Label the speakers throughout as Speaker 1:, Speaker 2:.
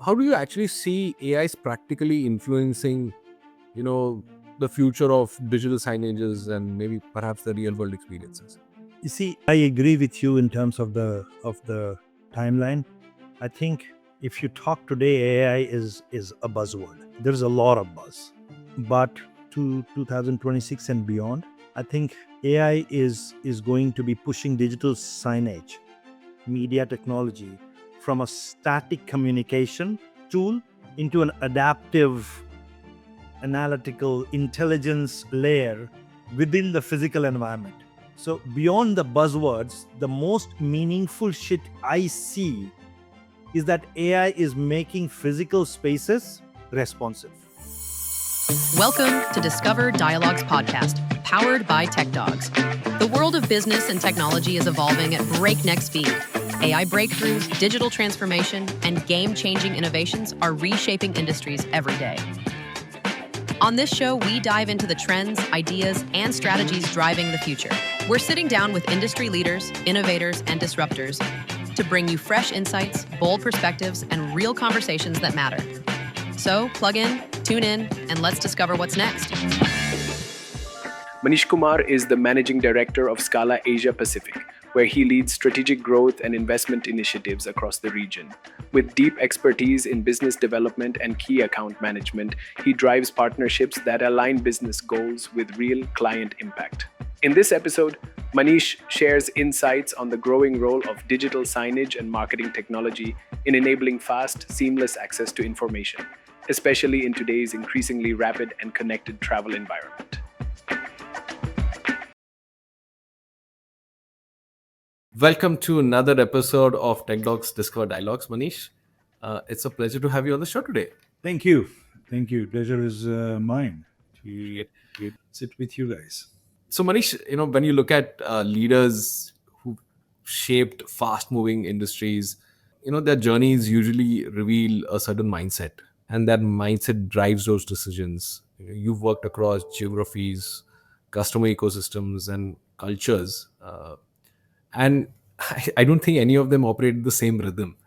Speaker 1: how do you actually see AIs practically influencing, the future of digital signages and maybe perhaps the real world experiences?
Speaker 2: You see, I agree with you in terms of the timeline. I think if you talk today, AI is a buzzword. There's a lot of buzz, but to 2026 and beyond, I think AI is going to be pushing digital signage, media technology, from a static communication tool into an adaptive, analytical intelligence layer within the physical environment. So, beyond the buzzwords, the most meaningful shit I see is that AI is making physical spaces responsive.
Speaker 3: Welcome to Discover Dialogues podcast, powered by TechDogs. The world of business and technology is evolving at breakneck speed. AI breakthroughs, digital transformation, and game-changing innovations are reshaping industries every day. On this show, we dive into the trends, ideas, and strategies driving the future. We're sitting down with industry leaders, innovators, and disruptors to bring you fresh insights, bold perspectives, and real conversations that matter. So plug in, tune in, and let's discover what's next.
Speaker 4: Manish Kumar is the Managing Director of Scala Asia Pacific, where he leads strategic growth and investment initiatives across the region. With deep expertise in business development and key account management, he drives partnerships that align business goals with real client impact. In this episode, Manish shares insights on the growing role of digital signage and marketing technology in enabling fast, seamless access to information, especially in today's increasingly rapid and connected travel environment.
Speaker 1: Welcome to another episode of TechDogs Discover Dialogues, Manish. It's a pleasure to have you on the show today.
Speaker 2: Thank you. Pleasure is mine to sit with you guys.
Speaker 1: So, Manish, when you look at leaders who shaped fast-moving industries, their journeys usually reveal a certain mindset, and that mindset drives those decisions. You've worked across geographies, customer ecosystems, and cultures, and I don't think any of them operate the same rhythm.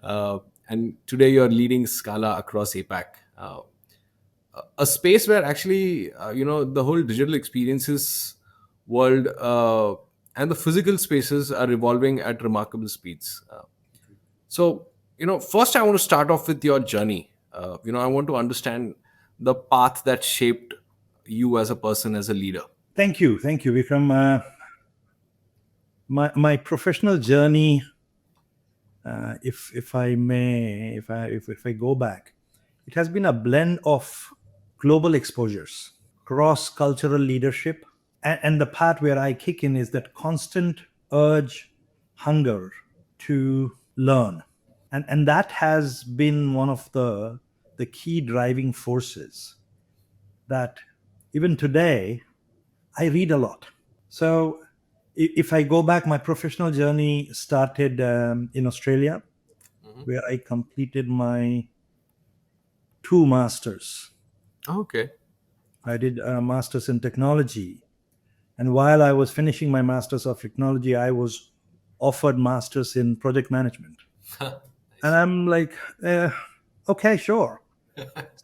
Speaker 1: And today, you're leading Scala across APAC. A space where actually the whole digital experiences world and the physical spaces are evolving at remarkable speeds. So first I want to start off with your journey. I want to understand the path that shaped you as a person, as a leader.
Speaker 2: Thank you, Vikram. My professional journey, if I may, if I go back, it has been a blend of global exposures, cross-cultural leadership, and the part where I kick in is that constant urge, hunger to learn. And that has been one of the key driving forces that even today, I read a lot. So if I go back, my professional journey started in Australia, where I completed my 2 masters.
Speaker 1: Okay.
Speaker 2: I did a master's in technology. And while I was finishing my master's of technology, I was offered master's in project management. And I'm like, okay, sure.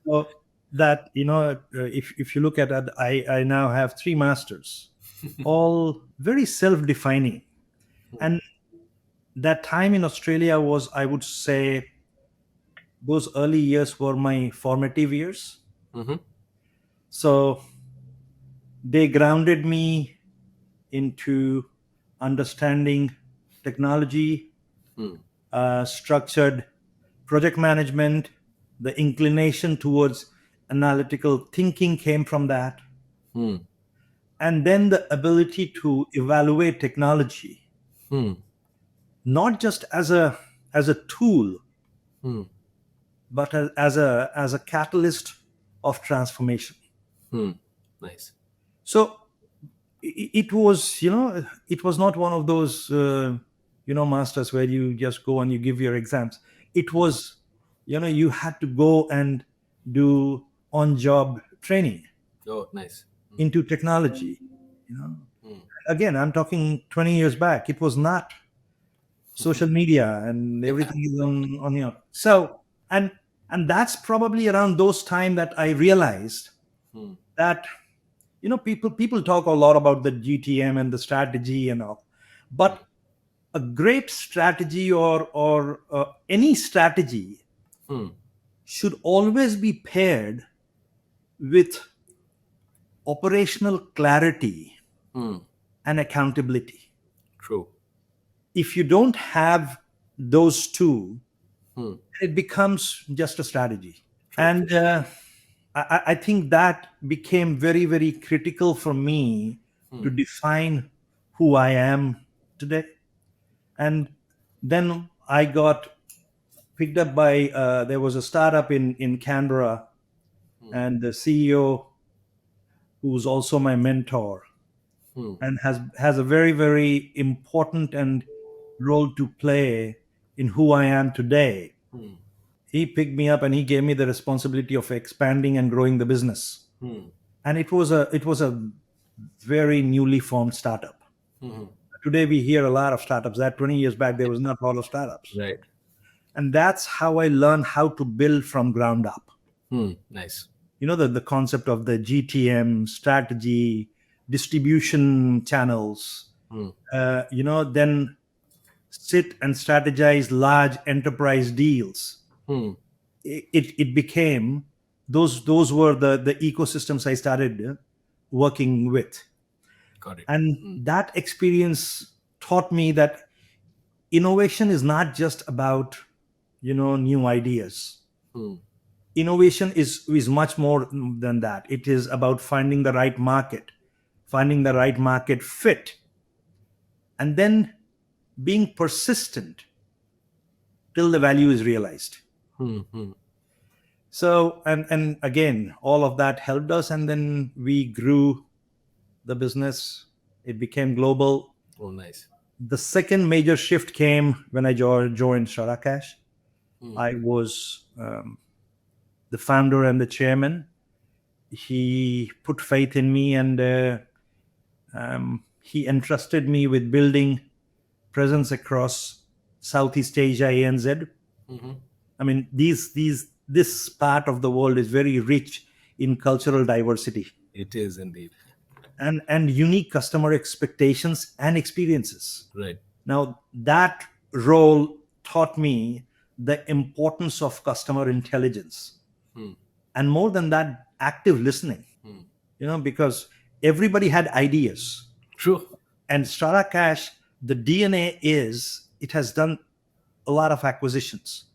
Speaker 2: So that, if you look at that, I now have 3 masters, all very self-defining. And that time in Australia was, I would say, those early years were my formative years.
Speaker 1: Mm-hmm.
Speaker 2: So they grounded me into understanding technology, structured project management. The inclination towards analytical thinking came from that. And then the ability to evaluate technology, not just as a tool, but as a catalyst of transformation.
Speaker 1: Nice.
Speaker 2: So it was, it was not one of those, masters where you just go and you give your exams. It was, you had to go and do on-job training.
Speaker 1: Oh, nice.
Speaker 2: Into technology. Again, I'm talking 20 years back. It was not social media and everything is on. So and that's probably around those time that I realized that people talk a lot about the GTM and the strategy and all, but a great strategy or any strategy should always be paired with operational clarity and accountability.
Speaker 1: True.
Speaker 2: If you don't have those two, it becomes just a strategy. And I think that became very, very critical for me to define who I am today. And then I got picked up by, there was a startup in Canberra, and the CEO, who's also my mentor, and has a very, very important and role to play in who I am today. He picked me up and he gave me the responsibility of expanding and growing the business. And it was a very newly formed startup. Today we hear a lot of startups. That 20 years back there was not a lot of startups.
Speaker 1: Right.
Speaker 2: And that's how I learned how to build from ground up.
Speaker 1: Nice.
Speaker 2: The concept of the GTM strategy, distribution channels, then sit and strategize large enterprise deals. It became those were the ecosystems I started working with.
Speaker 1: Got it.
Speaker 2: And that experience taught me that innovation is not just about new ideas. Innovation is much more than that. It is about finding the right market, finding the right market fit, and then being persistent till the value is realized. So and again, all of that helped us, and then we grew the business. It became global.
Speaker 1: Oh, nice.
Speaker 2: The second major shift came when I joined Sharakash. I was the founder and the chairman. He put faith in me, and he entrusted me with building presence across Southeast Asia, ANZ. I mean, this part of the world is very rich in cultural diversity.
Speaker 1: It is indeed.
Speaker 2: And unique customer expectations and experiences.
Speaker 1: Right.
Speaker 2: Now, that role taught me the importance of customer intelligence. And more than that, active listening. Because everybody had ideas.
Speaker 1: True.
Speaker 2: And Starakash, the DNA is it has done a lot of acquisitions.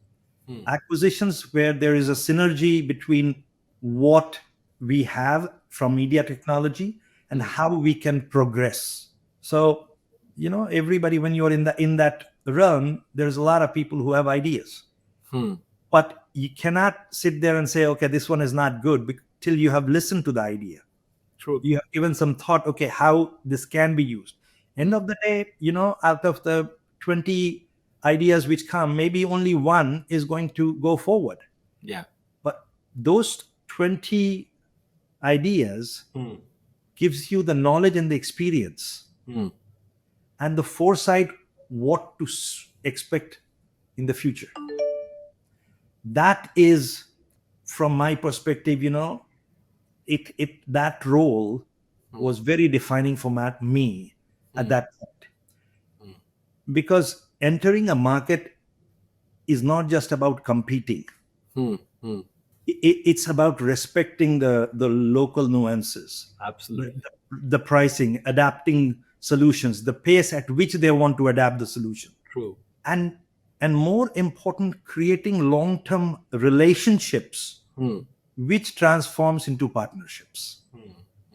Speaker 2: Acquisitions where there is a synergy between what we have from media technology and how we can progress. So, everybody, when you're in that realm, there's a lot of people who have ideas. But you cannot sit there and say, okay, this one is not good till you have listened to the idea.
Speaker 1: True.
Speaker 2: You have given some thought, okay, how this can be used. End of the day, out of the 20 ideas which come, maybe only one is going to go forward.
Speaker 1: Yeah.
Speaker 2: But those 20 ideas gives you the knowledge and the experience and the foresight what to expect in the future. That is, from my perspective, that role was very defining for me at that point. Because entering a market is not just about competing. It's about respecting the local nuances.
Speaker 1: Absolutely.
Speaker 2: The pricing, adapting solutions, the pace at which they want to adapt the solution.
Speaker 1: True.
Speaker 2: And more important, creating long-term relationships which transforms into partnerships.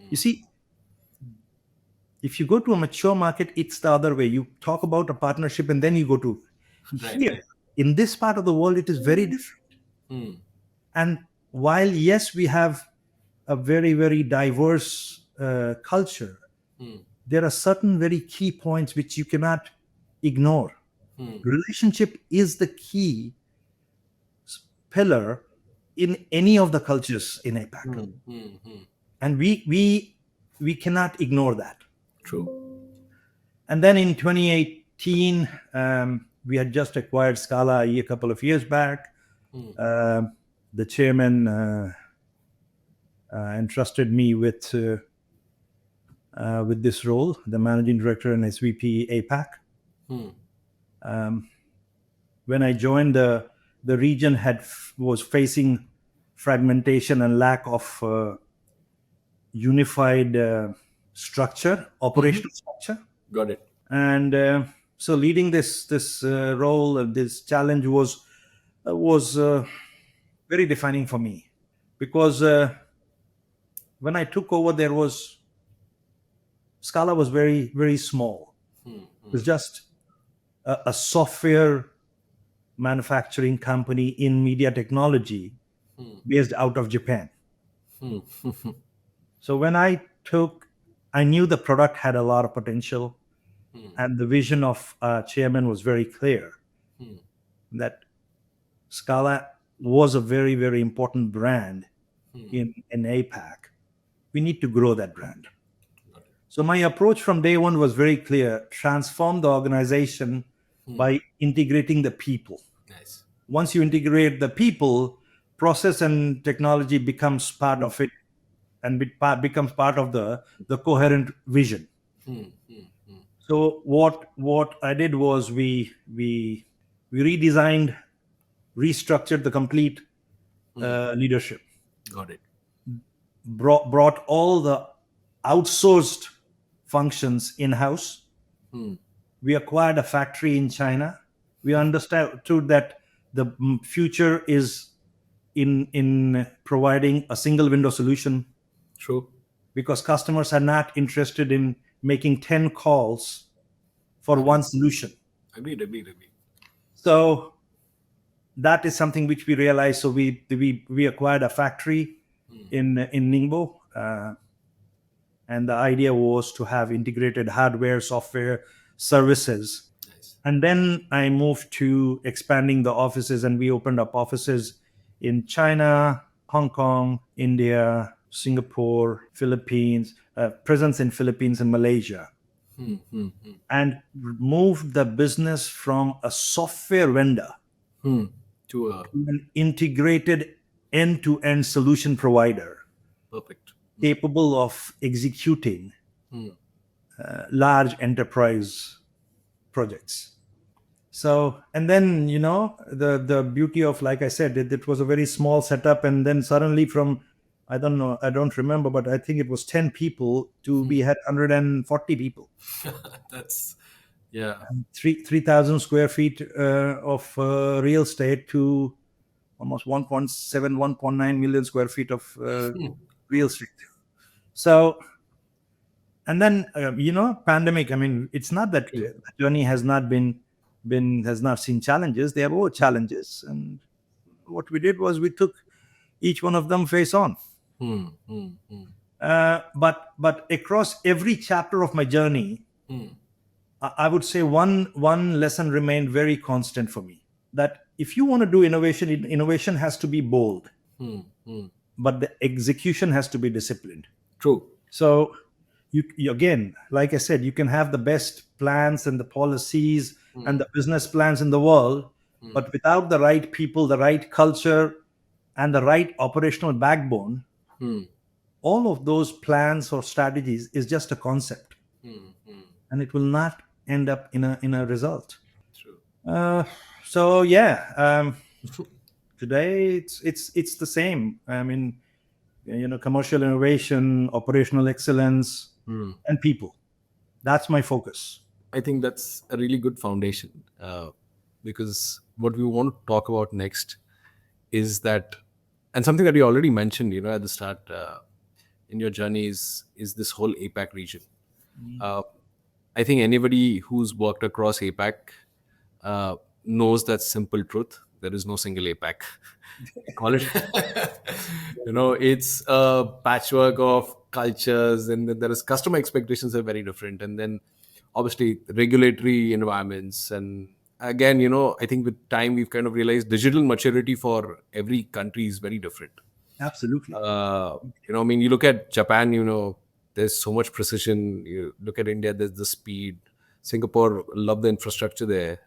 Speaker 2: You see, if you go to a mature market, it's the other way. You talk about a partnership and then you go to here.
Speaker 1: Right.
Speaker 2: In this part of the world, it is very different. And while, yes, we have a very, very diverse culture, there are certain very key points which you cannot ignore. Relationship is the key pillar in any of the cultures in APAC. And we cannot ignore that.
Speaker 1: True.
Speaker 2: And then in 2018, we had just acquired Scala a couple of years back. The chairman entrusted me with this role, the managing director and SVP APAC. When I joined, the region was facing fragmentation and lack of unified structure, operational structure.
Speaker 1: Got it.
Speaker 2: And so leading this role, this challenge was very defining for me, because when I took over, Scala was very, very small. It was just a software manufacturing company in media technology based out of Japan. So when I knew the product had a lot of potential, and the vision of chairman was very clear, that Scala was a very, very important brand in APAC. We need to grow that brand. So my approach from day one was very clear: transform the organization by integrating the people.
Speaker 1: Nice.
Speaker 2: Once you integrate the people, process and technology becomes part of it, and becomes part of the coherent vision. So what I did was we redesigned, restructured the complete leadership.
Speaker 1: Got it.
Speaker 2: Brought all the outsourced functions in-house. We acquired a factory in China. We understood that the future is in providing a single window solution,
Speaker 1: True.
Speaker 2: because customers are not interested in making 10 calls for one solution.
Speaker 1: Agreed.
Speaker 2: So that is something which we realized. So we acquired a factory in Ningbo, and the idea was to have integrated hardware, software, services.
Speaker 1: Nice.
Speaker 2: And then I moved to expanding the offices, and we opened up offices in China, Hong Kong, India, Singapore, Philippines, presence in Philippines and Malaysia. And moved the business from a software vendor
Speaker 1: To
Speaker 2: an integrated end-to-end solution provider,
Speaker 1: perfect.
Speaker 2: capable of executing large enterprise projects. So, and then, the beauty of, like I said, it was a very small setup, and then suddenly from, I don't remember, but I think it was 10 people to we had 140 people.
Speaker 1: That's, yeah.
Speaker 2: 3,000 square feet of real estate to almost 1.7, 1.9 million square feet of real estate. So, and then, pandemic, I mean, it's not that the journey has not has not seen challenges. There were challenges. And what we did was we took each one of them face on. But across every chapter of my journey, I would say one lesson remained very constant for me: that if you want to do innovation has to be bold, but the execution has to be disciplined.
Speaker 1: True.
Speaker 2: So you again, like I said, you can have the best plans and the policies and the business plans in the world, but without the right people, the right culture, and the right operational backbone, all of those plans or strategies is just a concept, and it will not end up in a result.
Speaker 1: True.
Speaker 2: So yeah, today it's the same. I mean, commercial innovation, operational excellence, and people. That's my focus.
Speaker 1: I think that's a really good foundation, because what we want to talk about next is that, and something that you already mentioned, at the start in your journey is this whole APAC region. I think anybody who's worked across APAC knows that simple truth: there is no single APAC. Call it, it's a patchwork of cultures, and then there is customer expectations are very different, and then obviously regulatory environments. And again, I think with time we've kind of realized digital maturity for every country is very different.
Speaker 2: Absolutely.
Speaker 1: I mean, you look at Japan, there's so much precision. You look at India, there's the speed. Singapore, love the infrastructure there.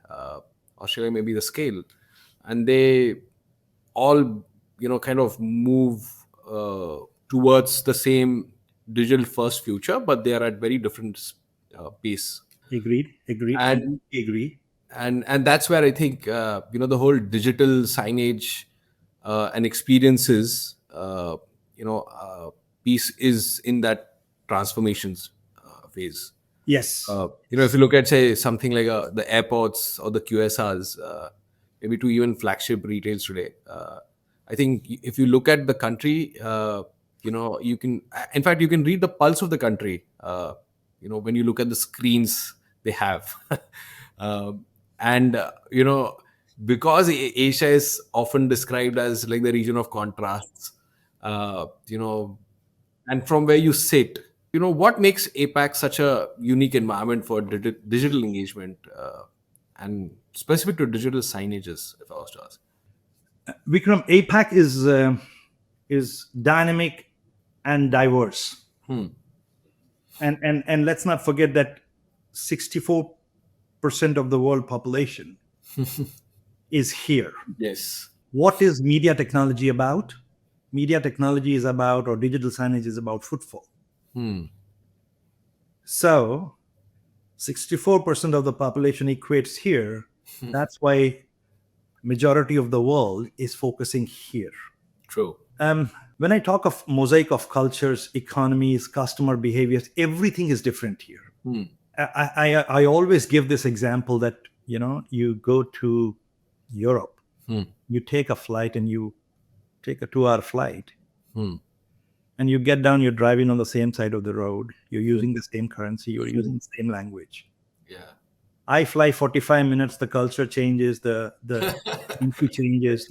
Speaker 1: Australia, maybe the scale. And they all kind of move towards the same digital first future, but they are at very different pace.
Speaker 2: Agreed.
Speaker 1: And
Speaker 2: Agree.
Speaker 1: and that's where I think the whole digital signage and experiences piece is in that transformations phase.
Speaker 2: Yes.
Speaker 1: If you look at, say, something like the airports or the QSRs, maybe to even flagship retails today, I think if you look at the country, you can, in fact, you can read the pulse of the country. When you look at the screens they have, and because Asia is often described as like the region of contrasts, and from where you sit, what makes APAC such a unique environment for digital engagement, and specific to digital signages, if I was to ask?
Speaker 2: Vikram, APAC is dynamic and diverse. And let's not forget that 64% of the world population is here.
Speaker 1: Yes.
Speaker 2: What is media technology about? Media technology is about, or digital signage is about, footfall. So 64% of the population equates here. That's why majority of the world is focusing here.
Speaker 1: True.
Speaker 2: When I talk of mosaic of cultures, economies, customer behaviors, everything is different here. I always give this example that you go to Europe, you take a flight and you take a 2-hour flight, and you get down, you're driving on the same side of the road, you're using the same currency, you're using the same language.
Speaker 1: Yeah.
Speaker 2: I fly 45 minutes, the culture changes, the entry changes,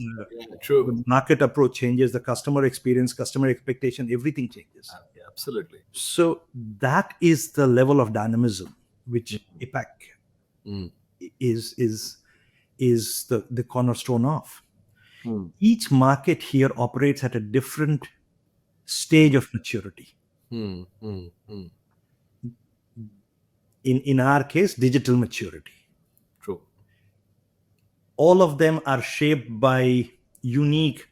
Speaker 1: True.
Speaker 2: the market approach changes, the customer experience, customer expectation, everything changes.
Speaker 1: Yeah, absolutely.
Speaker 2: So that is the level of dynamism which APAC is the cornerstone of. Each market here operates at a different stage of maturity. In our case, digital maturity.
Speaker 1: True.
Speaker 2: All of them are shaped by unique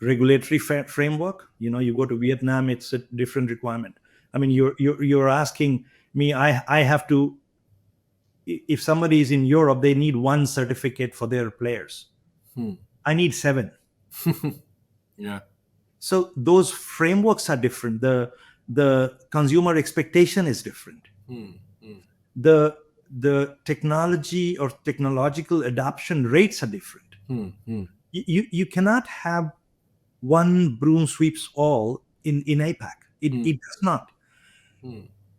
Speaker 2: regulatory framework. You go to Vietnam, it's a different requirement. I mean, you're asking me, I have to, if somebody is in Europe, they need 1 certificate for their players. I need 7.
Speaker 1: Yeah.
Speaker 2: So those frameworks are different. The consumer expectation is different. The technology or technological adoption rates are different. You cannot have one broom sweeps all in APAC. It does not.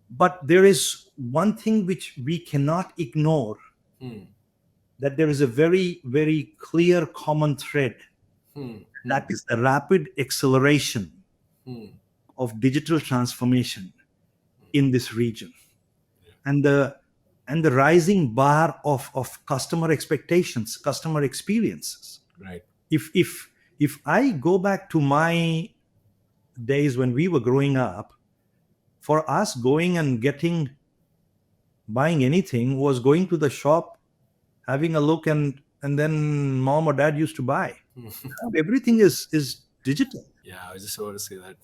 Speaker 2: But there is one thing which we cannot ignore, that there is a very, very clear common thread. That is the rapid acceleration of digital transformation in this region. And the rising bar of customer expectations, customer experiences.
Speaker 1: Right.
Speaker 2: If I go back to my days when we were growing up, for us, going and buying anything was going to the shop, having a look, and then mom or dad used to buy. Everything is digital.
Speaker 1: Yeah, I just want to say that.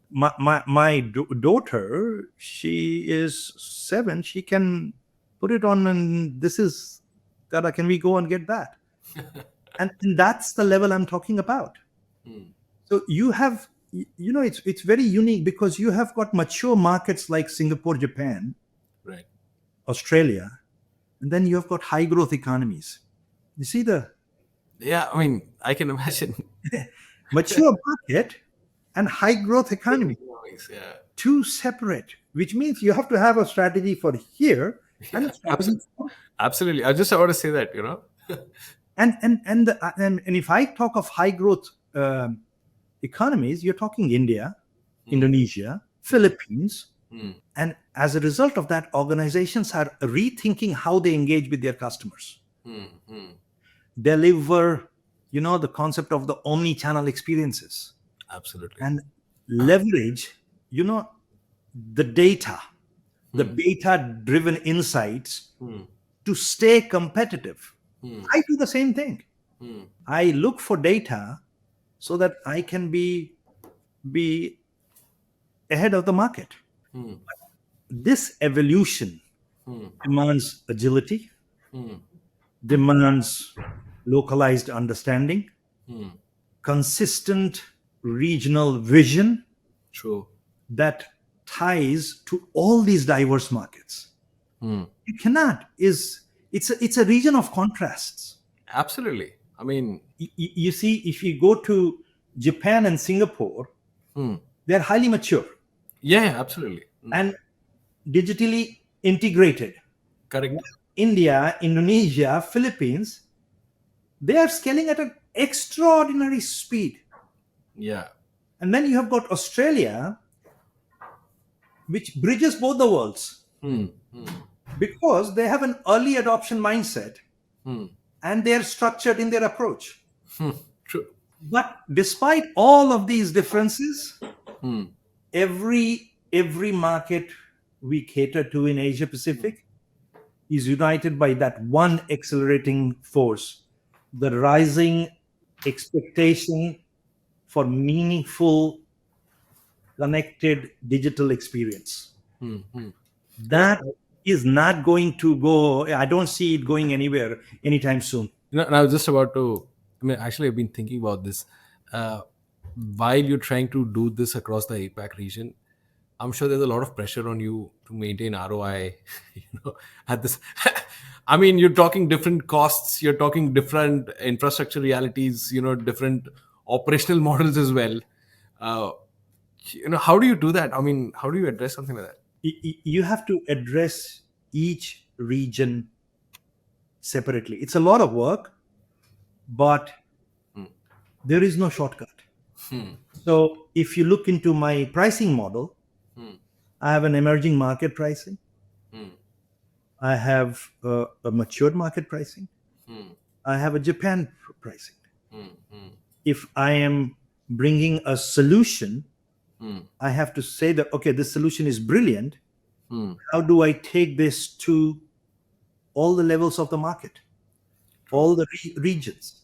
Speaker 2: My daughter, she is 7. She can put it on, and this is that. Can we go and get that? and that's the level I'm talking about. So you have, it's very unique because you have got mature markets like Singapore, Japan,
Speaker 1: Right.
Speaker 2: Australia, and then you have got high growth economies. You see
Speaker 1: Yeah, I mean, I can imagine.
Speaker 2: mature market and high growth economy,
Speaker 1: Yeah.
Speaker 2: 2 separate, which means you have to have a strategy for here and a strategy for.
Speaker 1: Absolutely. I just want to say that,
Speaker 2: And if I talk of high growth economies, you're talking India, Indonesia, Philippines. And as a result of that, organizations are rethinking how they engage with their customers. Deliver, the concept of the omni-channel experiences.
Speaker 1: Absolutely.
Speaker 2: And leverage, the data, the data-driven insights to stay competitive. I do the same thing. I look for data so that I can be ahead of the market. This evolution demands agility, demands localized understanding, consistent regional vision
Speaker 1: True.
Speaker 2: that ties to all these diverse markets. You cannot. It's a region of contrasts.
Speaker 1: Absolutely. I mean,
Speaker 2: You see, if you go to Japan and Singapore, they're highly mature
Speaker 1: yeah, absolutely.
Speaker 2: and digitally integrated.
Speaker 1: Correct.
Speaker 2: India, Indonesia, Philippines, they are scaling at an extraordinary speed.
Speaker 1: Yeah.
Speaker 2: And then you have got Australia, which bridges both the worlds because they have an early adoption mindset and they're structured in their approach.
Speaker 1: True.
Speaker 2: But despite all of these differences, every market we cater to in Asia Pacific is united by that one accelerating force, the rising expectation for meaningful, connected digital experience. That is not going to go, I don't see it going anywhere anytime soon.
Speaker 1: And I was just about to, I mean, actually, I've been thinking about this. Uh, while you're trying to do this across the APAC region, I'm sure there's a lot of pressure on you to maintain ROI, at this. I mean, you're talking different costs, you're talking different infrastructure realities, different operational models as well. Uh, how do you do that? I mean, how do you address something like that?
Speaker 2: You have to address each region separately. It's a lot of work, but there is no shortcut. So if you look into my pricing model, I have an emerging market pricing. I have a matured market pricing. I have a Japan pricing. If I am bringing a solution, I have to say that, okay, this solution is brilliant. How do I take this to all the levels of the market, all the regions?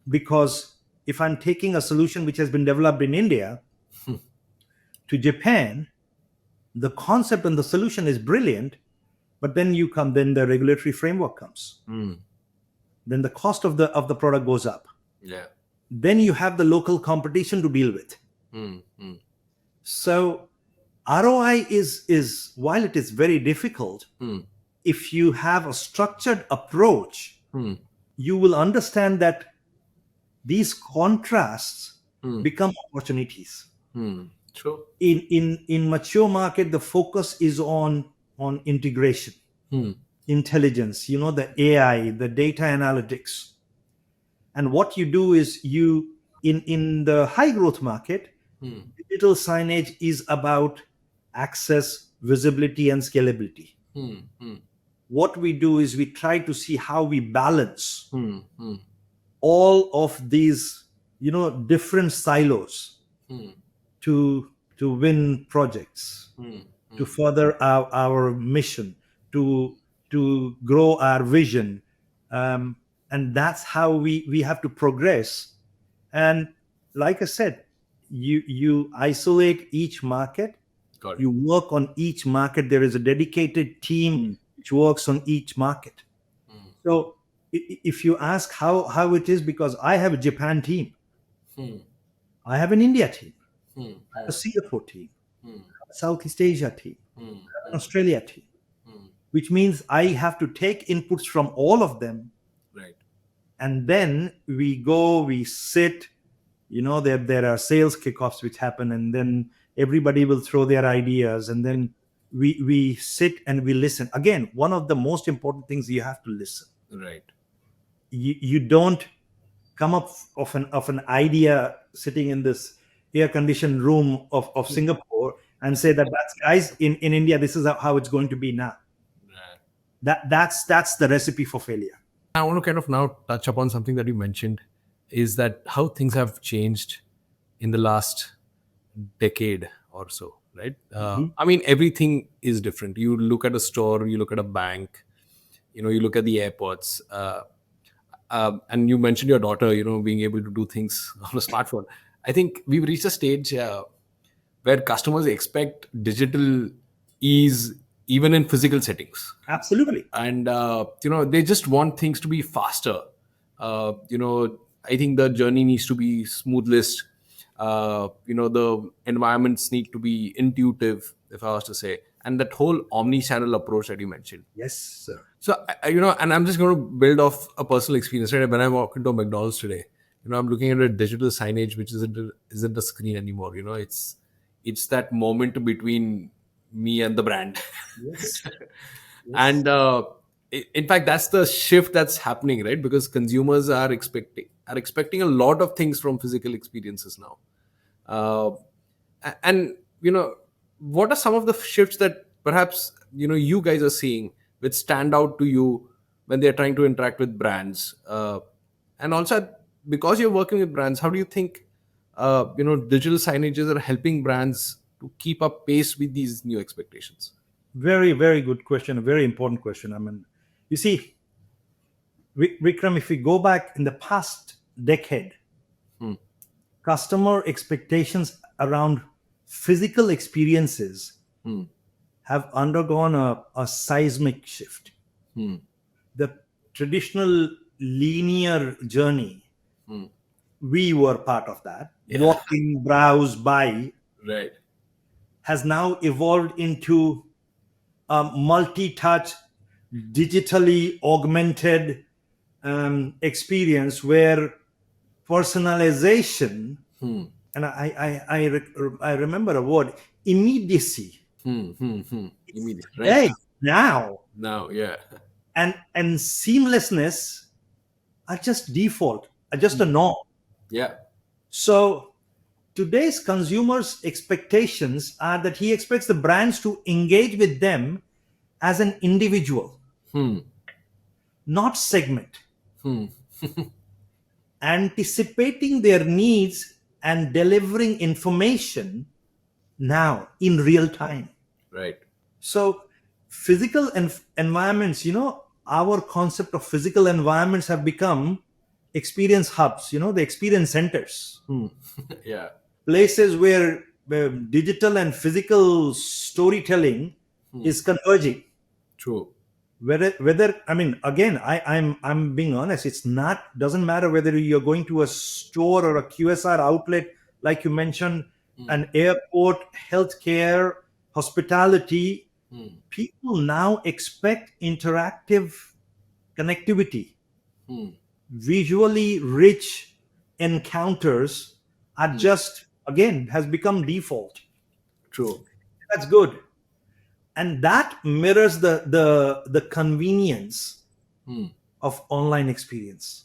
Speaker 2: Because if I'm taking a solution which has been developed in India to Japan, the concept and the solution is brilliant, but then then the regulatory framework comes. Then the cost of the product goes up.
Speaker 1: Yeah.
Speaker 2: Then you have the local competition to deal with. So ROI is while it is very difficult, if you have a structured approach, you will understand that these contrasts become opportunities.
Speaker 1: True.
Speaker 2: In mature market, the focus is on integration, intelligence, the AI, the data analytics. And what you do is in the high growth market, digital signage is about access, visibility, and scalability. What we do is we try to see how we balance all of these, different silos to win projects, to further our mission, to grow our vision, and that's how we have to progress. And like I said, you isolate each market,
Speaker 1: Got it.
Speaker 2: you work on each market. There is a dedicated team which works on each market. So if you ask how it is, because I have a Japan team, I have an India team, I have a Singapore team, a Southeast Asia team, an Australia team, which means I have to take inputs from all of them.
Speaker 1: Right.
Speaker 2: And then we sit, there are sales kickoffs which happen, and then everybody will throw their ideas, and then we sit and we listen. Again, one of the most important things, you have to listen.
Speaker 1: Right.
Speaker 2: You don't come up of an idea sitting in this air conditioned room of Singapore and say that's, guys, in India, this is how it's going to be now.
Speaker 1: Right.
Speaker 2: That's the recipe for failure.
Speaker 1: I want to kind of now touch upon something that you mentioned, is that how things have changed in the last decade or so, right? I mean, everything is different. You look at a store, you look at a bank, you look at the airports. And you mentioned your daughter, being able to do things on a smartphone. I think we've reached a stage where customers expect digital ease even in physical settings,
Speaker 2: Absolutely.
Speaker 1: and they just want things to be faster. I think the journey needs to be smoothless. The environments need to be intuitive, if I was to say, and that whole omni-channel approach that you mentioned.
Speaker 2: Yes, sir.
Speaker 1: So and I'm just going to build off a personal experience. Right, when I walk into a McDonald's today, I'm looking at a digital signage which isn't a screen anymore. It's that moment between me and the brand.
Speaker 2: Yes.
Speaker 1: And in fact, that's the shift that's happening, right? Because consumers are expecting a lot of things from physical experiences now. And what are some of the shifts that perhaps you guys are seeing which stand out to you when they're trying to interact with brands? And also, because you're working with brands, how do you think digital signages are helping brands to keep up pace with these new expectations?
Speaker 2: Very, very good question. A very important question. I mean, you see, Vikram, if we go back in the past decade,
Speaker 1: Hmm.
Speaker 2: customer expectations around physical experiences
Speaker 1: Hmm.
Speaker 2: have undergone a seismic shift.
Speaker 1: Hmm.
Speaker 2: The traditional linear journey,
Speaker 1: Hmm.
Speaker 2: we were part of that.
Speaker 1: Yeah.
Speaker 2: Walk in, browse, buy,
Speaker 1: Right.
Speaker 2: has now evolved into a multi-touch, digitally augmented experience where personalization,
Speaker 1: Hmm.
Speaker 2: and I remember a word, immediacy.
Speaker 1: Immediate. Right.
Speaker 2: Hey, now,
Speaker 1: Now, yeah.
Speaker 2: and seamlessness are just default, are just a norm.
Speaker 1: Yeah.
Speaker 2: So today's consumers' expectations are that he expects the brands to engage with them as an individual,
Speaker 1: Hmm.
Speaker 2: not segment,
Speaker 1: Hmm.
Speaker 2: anticipating their needs and delivering information now in real time.
Speaker 1: Right.
Speaker 2: So physical environments, our concept of physical environments have become experience hubs, the experience centers,
Speaker 1: Hmm. Yeah.
Speaker 2: places where digital and physical storytelling is converging.
Speaker 1: True.
Speaker 2: Whether I mean, again, I'm being honest, it's not, doesn't matter whether you're going to a store or a QSR outlet, like you mentioned, an airport, healthcare, hospitality. People now expect interactive connectivity, visually rich encounters are just, again, has become default.
Speaker 1: True.
Speaker 2: That's good, and that mirrors the convenience of online experience.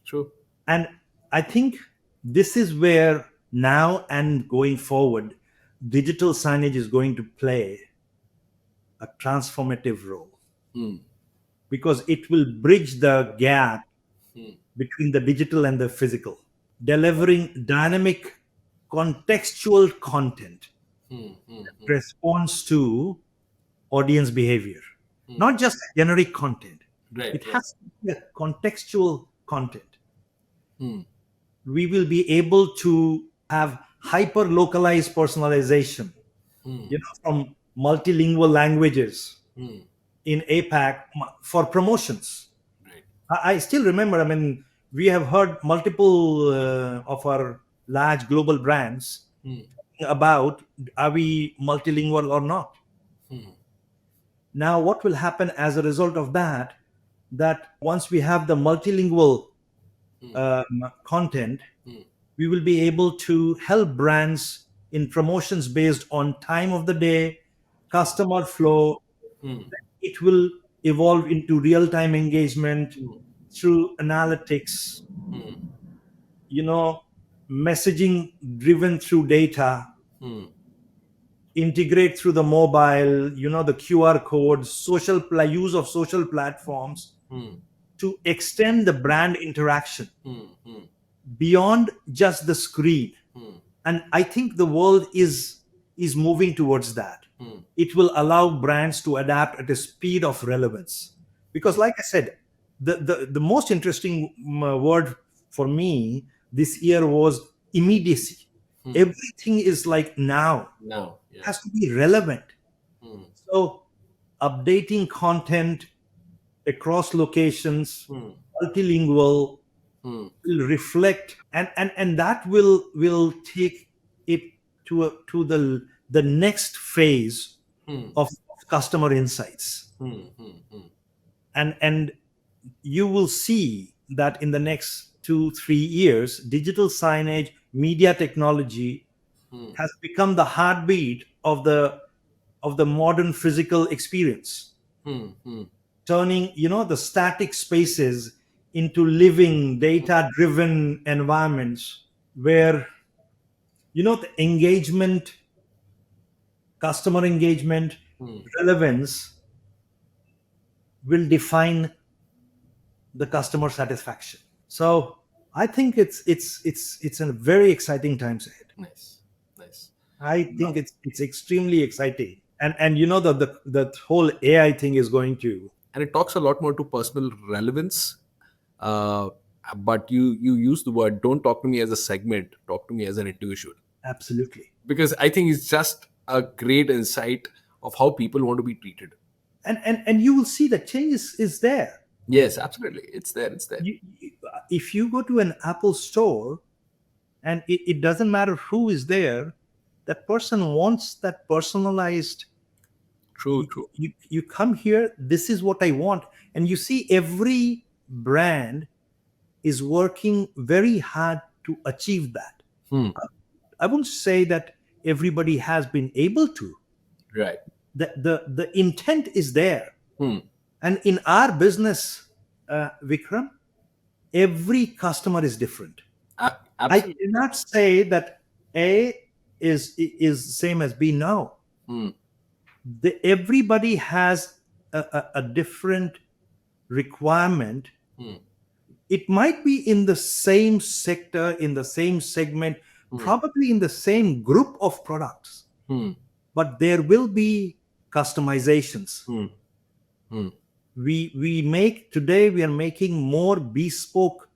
Speaker 1: True.
Speaker 2: And I think this is where now and going forward digital signage is going to play a transformative role, because it will bridge the gap between the digital and the physical, delivering dynamic contextual content response to audience behavior, not just generic content.
Speaker 1: Right.
Speaker 2: It
Speaker 1: Right.
Speaker 2: has to be a contextual content. We will be able to have hyper localized personalization, from multilingual languages in APAC for promotions.
Speaker 1: Right.
Speaker 2: I still remember, I mean, we have heard multiple of our large global brands about, are we multilingual or not? Now, what will happen as a result of that? That once we have the multilingual content, we will be able to help brands in promotions based on time of the day, customer flow. It will evolve into real time engagement through analytics, you know, messaging driven through data, integrate through the mobile, the QR codes, use of social platforms to extend the brand interaction beyond just the screen. And I think the world is moving towards that. It will allow brands to adapt at a speed of relevance, because like I said, the most interesting word for me this year was immediacy. Everything is like now,
Speaker 1: Now, yeah.
Speaker 2: has to be relevant.
Speaker 1: Hmm.
Speaker 2: So updating content across locations,
Speaker 1: Hmm.
Speaker 2: multilingual,
Speaker 1: Hmm.
Speaker 2: will reflect, and that will take it to the next phase
Speaker 1: Hmm.
Speaker 2: of customer insights.
Speaker 1: Hmm. Hmm. Hmm.
Speaker 2: And you will see that in the next 2 3 years, digital signage, media technology
Speaker 1: Hmm.
Speaker 2: has become the heartbeat of the modern physical experience,
Speaker 1: Hmm. Hmm.
Speaker 2: turning the static spaces into living data driven environments where the engagement, customer engagement,
Speaker 1: Hmm.
Speaker 2: relevance will define the customer satisfaction. So I think it's a very exciting times ahead.
Speaker 1: Nice. Nice.
Speaker 2: I think it's extremely exciting. And the whole AI thing is going to.
Speaker 1: And it talks a lot more to personal relevance. Uh, but you use the word, don't talk to me as a segment, talk to me as an individual.
Speaker 2: Absolutely.
Speaker 1: Because I think it's just a great insight of how people want to be treated.
Speaker 2: And you will see the change is there.
Speaker 1: Yes, absolutely. It's there. It's there.
Speaker 2: If you go to an Apple store, and it doesn't matter who is there, that person wants that personalized.
Speaker 1: True, true.
Speaker 2: You come here, this is what I want. And you see every brand is working very hard to achieve that.
Speaker 1: Hmm.
Speaker 2: I won't say that everybody has been able to.
Speaker 1: Right.
Speaker 2: The intent is there.
Speaker 1: Hmm.
Speaker 2: And in our business, Vikram, every customer is different. I
Speaker 1: Absolutely.
Speaker 2: cannot say that A is same as B. No,
Speaker 1: Hmm.
Speaker 2: everybody has a different requirement.
Speaker 1: Hmm.
Speaker 2: It might be in the same sector, in the same segment,
Speaker 1: Hmm.
Speaker 2: probably in the same group of products,
Speaker 1: Hmm.
Speaker 2: but there will be customizations.
Speaker 1: Hmm. Hmm.
Speaker 2: We are making more bespoke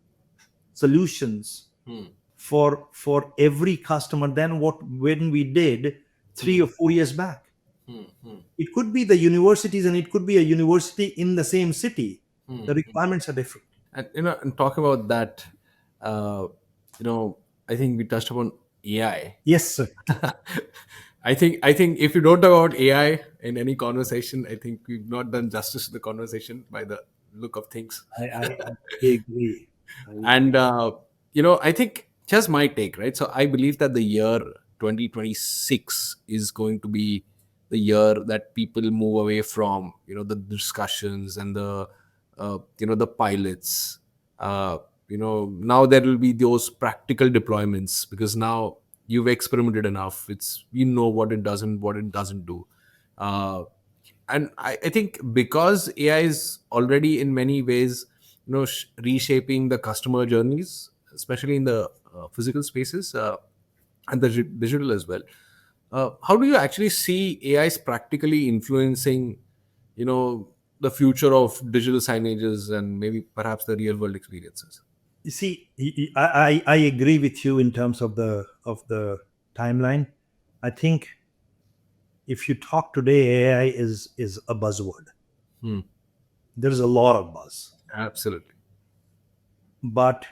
Speaker 2: solutions
Speaker 1: Hmm.
Speaker 2: for every customer than what when we did 3 or 4 years back.
Speaker 1: Hmm. Hmm.
Speaker 2: It could be the universities, and it could be a university in the same city.
Speaker 1: Hmm.
Speaker 2: The requirements are different.
Speaker 1: And and talking about that, uh, I think we touched upon AI.
Speaker 2: Yes, sir.
Speaker 1: I think if you don't talk about AI in any conversation, I think we've not done justice to the conversation by the look of things.
Speaker 2: I agree.
Speaker 1: And I think just my take, right? So I believe that the year 2026 is going to be the year that people move away from the discussions and the pilots. Now there will be those practical deployments, because now you've experimented enough. It's what it does and what it doesn't do. uh, and I think because AI is already in many ways reshaping the customer journeys, especially in the physical spaces, and the digital as well. How do you actually see AI is practically influencing you know the future of digital signages and maybe perhaps the real world experiences?
Speaker 2: You see, I agree with you in terms of the timeline. I think if you talk today, AI is a buzzword.
Speaker 1: Hmm.
Speaker 2: There's a lot of buzz,
Speaker 1: Absolutely.
Speaker 2: but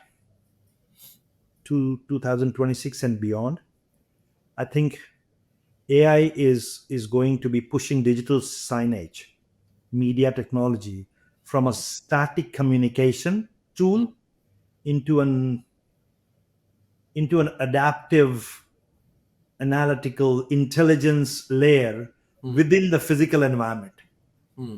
Speaker 2: to 2026 and beyond, I think AI is going to be pushing digital signage, media technology, from a static communication tool into an adaptive analytical intelligence layer within the physical environment.
Speaker 1: Hmm.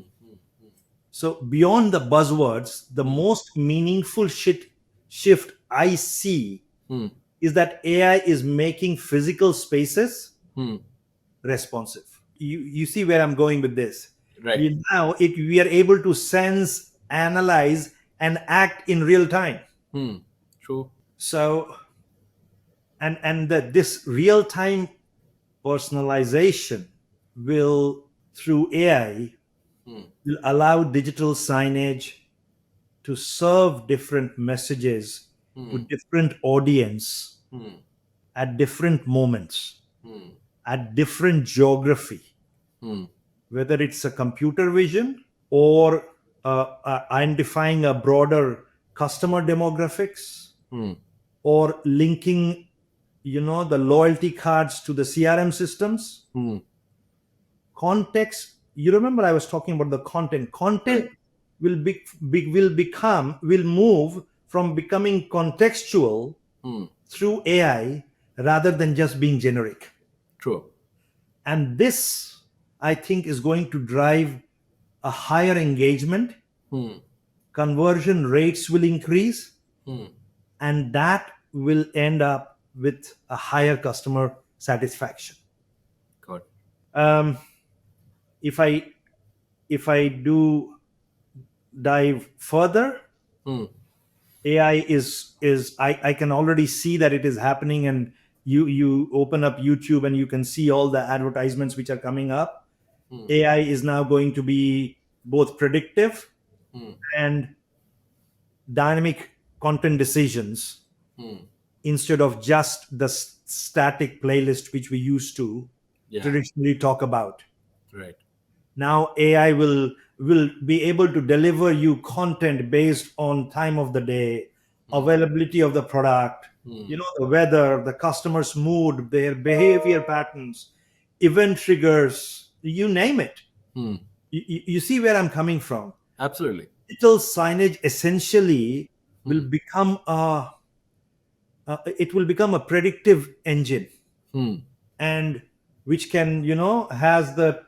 Speaker 2: So beyond the buzzwords, the most meaningful shift I see
Speaker 1: Hmm.
Speaker 2: is that AI is making physical spaces
Speaker 1: Hmm.
Speaker 2: responsive. You see where I'm going with this.
Speaker 1: Right.
Speaker 2: We are able to sense, analyze, and act in real time.
Speaker 1: Hmm. True.
Speaker 2: So this real time personalization will through AI
Speaker 1: Hmm.
Speaker 2: will allow digital signage to serve different messages to different audience at different moments, at different geography, whether it's a computer vision or identifying a broader customer demographics, or linking the loyalty cards to the CRM systems. Context, you remember I was talking about the content will move from becoming contextual through AI rather than just being generic.
Speaker 1: True.
Speaker 2: And this, I think, is going to drive a higher engagement. Conversion rates will increase, and that will end up with a higher customer satisfaction.
Speaker 1: Good.
Speaker 2: If I do dive further, AI is I can already see that it is happening, and you open up YouTube and you can see all the advertisements which are coming up. AI is now going to be both predictive and dynamic content decisions instead of just the static playlist which we used to traditionally talk about.
Speaker 1: Right.
Speaker 2: Now AI will be able to deliver you content based on time of the day, availability of the product, the weather, the customer's mood, their behavior patterns, event triggers, you name it. You see where I'm coming from.
Speaker 1: Absolutely.
Speaker 2: Digital signage essentially will become a predictive engine, and which can has that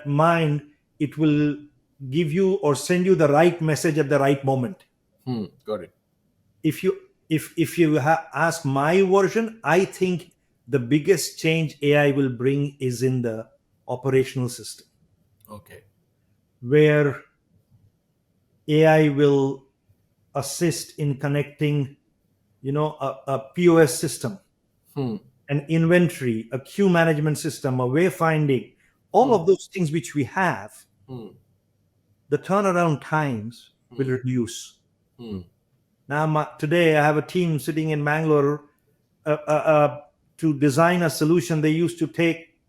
Speaker 2: mind. It will give you or send you the right message at the right moment.
Speaker 1: Got it.
Speaker 2: If you ask my version, I think the biggest change AI will bring is in the operational system,
Speaker 1: Okay.
Speaker 2: where AI will assist in connecting a POS system, an inventory, a queue management system, a wayfinding, all of those things which we have. The turnaround times will reduce. Now today I have a team sitting in Bangalore to design a solution. They used to take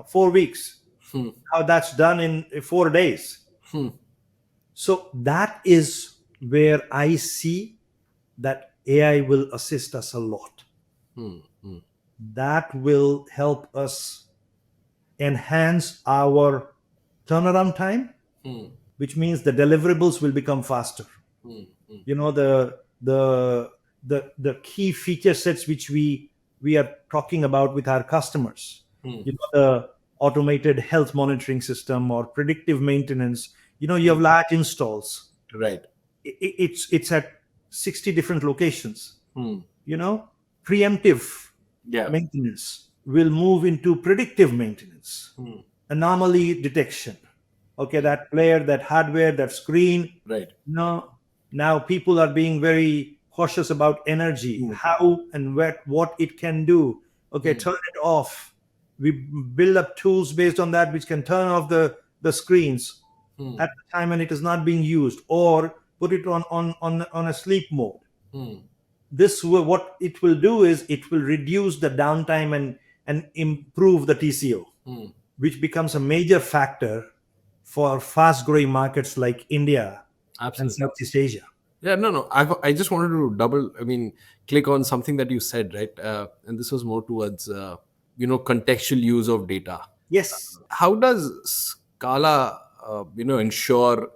Speaker 2: 4 weeks. How that's done in 4 days. So that is where I see that AI will assist us a lot. That will help us enhance our turnaround time, which means the deliverables will become faster. The key feature sets which we are talking about with our customers, the automated health monitoring system or predictive maintenance. You have large installs.
Speaker 1: Right.
Speaker 2: It's at 60 different locations. Preemptive maintenance will move into predictive maintenance. Anomaly detection. Okay, that player, that hardware, that screen.
Speaker 1: Right.
Speaker 2: Now people are being very cautious about energy, how and what it can do. Okay, turn it off. We build up tools based on that, which can turn off the screens at the time when it is not being used, or put it on a sleep mode. What it will do is it will reduce the downtime and improve the TCO, which becomes a major factor for fast growing markets like India and Southeast Asia.
Speaker 1: Yeah, no. I just wanted to click on something that you said, right? And this was more towards, contextual use of data.
Speaker 2: Yes.
Speaker 1: How does Scala, ensure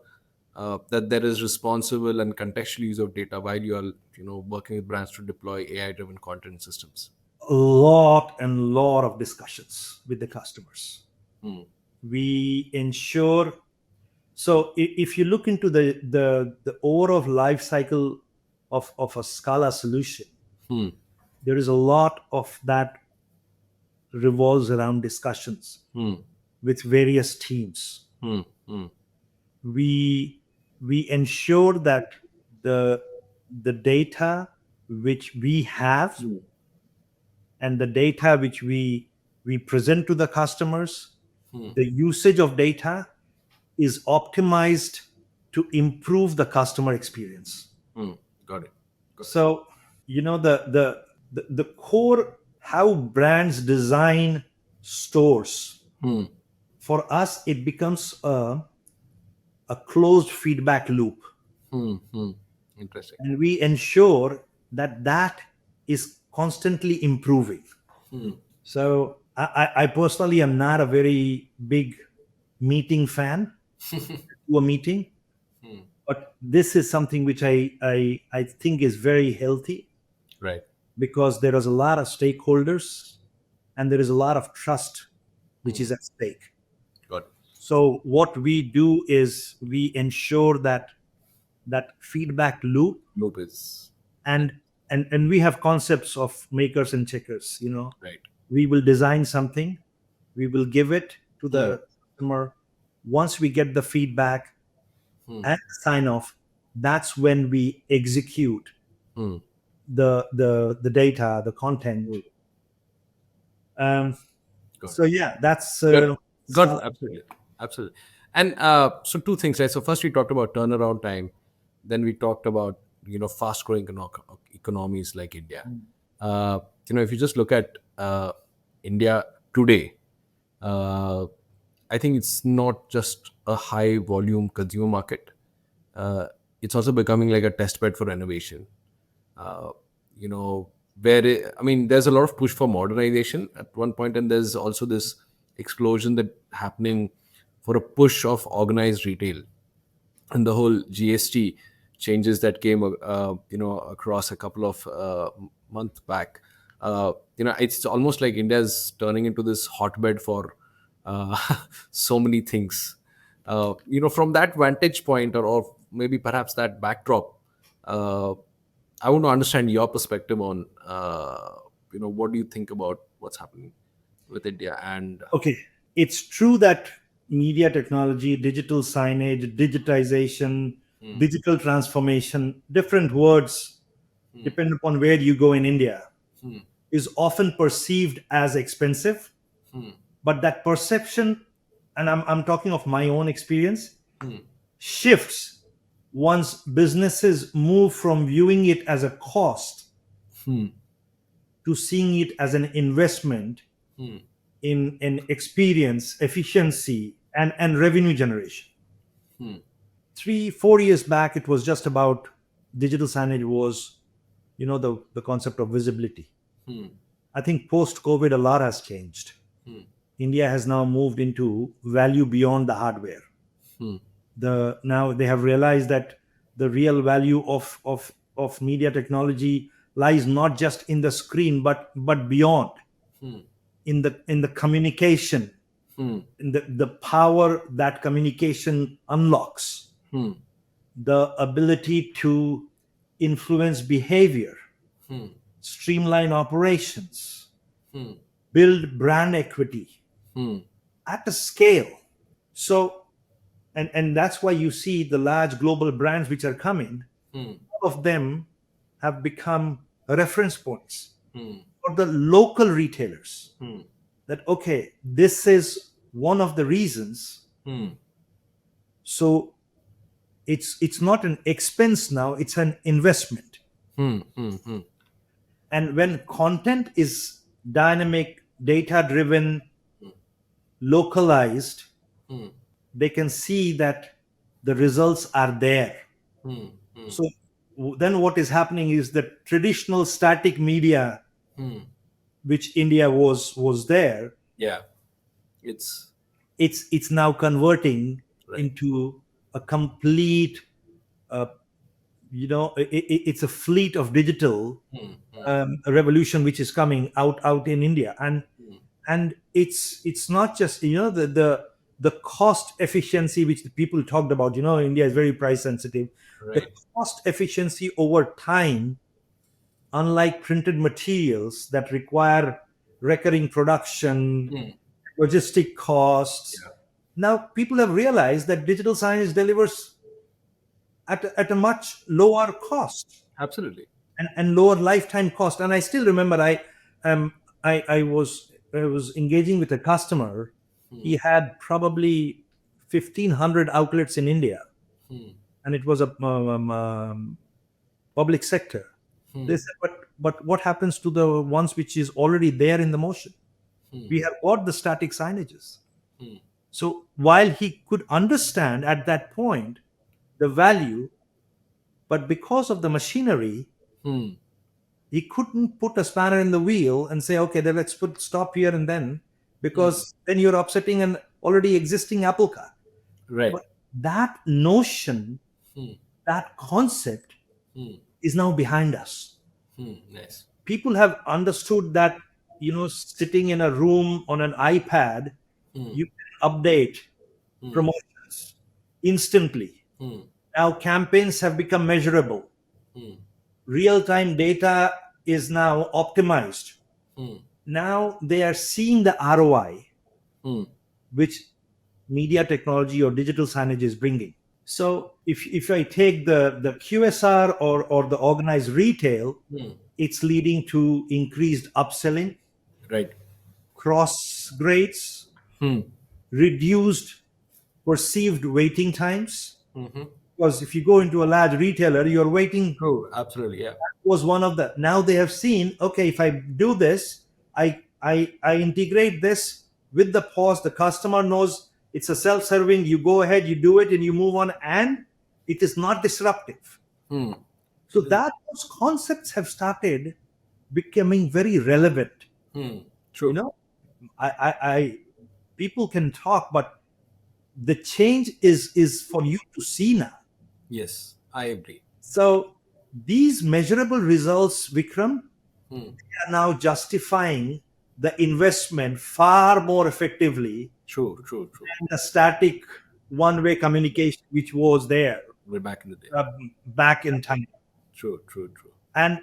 Speaker 1: that there is responsible and contextual use of data while you are, working with brands to deploy AI-driven content systems?
Speaker 2: A lot of discussions with the customers. We ensure. So if you look into the overall life cycle of a Scala solution, there is a lot of that revolves around discussions with various teams. We ensure that the data which we have and the data which we present to the customers, the usage of data is optimized to improve the customer experience.
Speaker 1: Got it.
Speaker 2: So, the core how brands design stores, for us, it becomes a closed feedback loop.
Speaker 1: Interesting.
Speaker 2: And we ensure that that is constantly improving. So I personally am not a very big meeting fan to a meeting, but this is something which I think is very healthy,
Speaker 1: Right.
Speaker 2: because there is a lot of stakeholders and there is a lot of trust which is at stake.
Speaker 1: Got it.
Speaker 2: So what we do is we ensure that feedback loop,
Speaker 1: Loop is
Speaker 2: and we have concepts of makers and checkers.
Speaker 1: right.
Speaker 2: We will design something, we will give it to the customer. Once we get the feedback and sign off, that's when we execute the data, the content.
Speaker 1: Got
Speaker 2: So yeah, that's
Speaker 1: Got it. Absolutely. Absolutely. And so two things, right? So first we talked about turnaround time. Then we talked about, fast growing economies like India. If you just look at India today, I think it's not just a high volume consumer market. It's also becoming like a test bed for innovation. Uh, there's a lot of push for modernization at one point, and there's also this explosion that happening for a push of organized retail, and the whole GST changes that came, across a couple of months back. It's almost like India is turning into this hotbed for uh, so many things. From that vantage point, or maybe perhaps that backdrop, uh, I want to understand your perspective on, what do you think about what's happening with India and
Speaker 2: okay. It's true that media technology, digital signage, digitization, digital transformation, different words depend upon where you go in India, is often perceived as expensive. But that perception, and I'm talking of my own experience, shifts once businesses move from viewing it as a cost to seeing it as an investment in experience, efficiency, and revenue generation. 3-4 years back, it was just about digital signage was, the concept of visibility. I think post COVID, a lot has changed. India has now moved into value beyond the hardware. Now they have realized that the real value of media technology lies not just in the screen, but beyond, in the communication, in the power that communication unlocks, the ability to influence behavior, streamline operations, build brand equity at a scale. So, and that's why you see the large global brands which are coming, all of them have become reference points for the local retailers, that okay, this is one of the reasons. So it's not an expense now, it's an investment. And when content is dynamic, data driven, localized, they can see that the results are there. So then what is happening is that traditional static media, which India was there,
Speaker 1: yeah, it's
Speaker 2: it's now converting
Speaker 1: right.
Speaker 2: into a complete, it's a fleet of digital a revolution which is coming out in India. And it's not just, the cost efficiency which the people talked about. India is very price sensitive. The
Speaker 1: Right.
Speaker 2: cost efficiency over time, unlike printed materials that require recurring production, logistic costs, now people have realized that digital science delivers at a much lower cost,
Speaker 1: Absolutely.
Speaker 2: and lower lifetime cost. And I still remember, um I was engaging with a customer. He had probably 1,500 outlets in India, and it was a public sector. They said, but what happens to the ones which is already there in the motion? We have got the static signages. So while he could understand at that point the value, but because of the machinery, he couldn't put a spanner in the wheel and say, okay, then let's put stop here and then, because then you're upsetting an already existing apple cart.
Speaker 1: Right.
Speaker 2: But that notion, that concept is now behind us.
Speaker 1: Nice.
Speaker 2: People have understood that, sitting in a room on an iPad, you can update promotions instantly. Now campaigns have become measurable. Real-time data is now optimized. Now they are seeing the ROI, which media technology or digital signage is bringing. So if I take the QSR or the organized retail, it's leading to increased upselling,
Speaker 1: Right.
Speaker 2: cross grades, reduced perceived waiting times. Because if you go into a large retailer, you're waiting.
Speaker 1: True. Absolutely. Yeah.
Speaker 2: Was one of the, now they have seen, okay, if I do this, I integrate this with the pause, the customer knows it's a self-serving, you go ahead, you do it and you move on, and it is not disruptive. So that those concepts have started becoming very relevant.
Speaker 1: True.
Speaker 2: I people can talk, but the change is for you to see now.
Speaker 1: Yes, I agree.
Speaker 2: So these measurable results, Vikram, they are now justifying the investment far more effectively
Speaker 1: True.
Speaker 2: than the static one-way communication which was there
Speaker 1: We're back in the day.
Speaker 2: back in time.
Speaker 1: True.
Speaker 2: And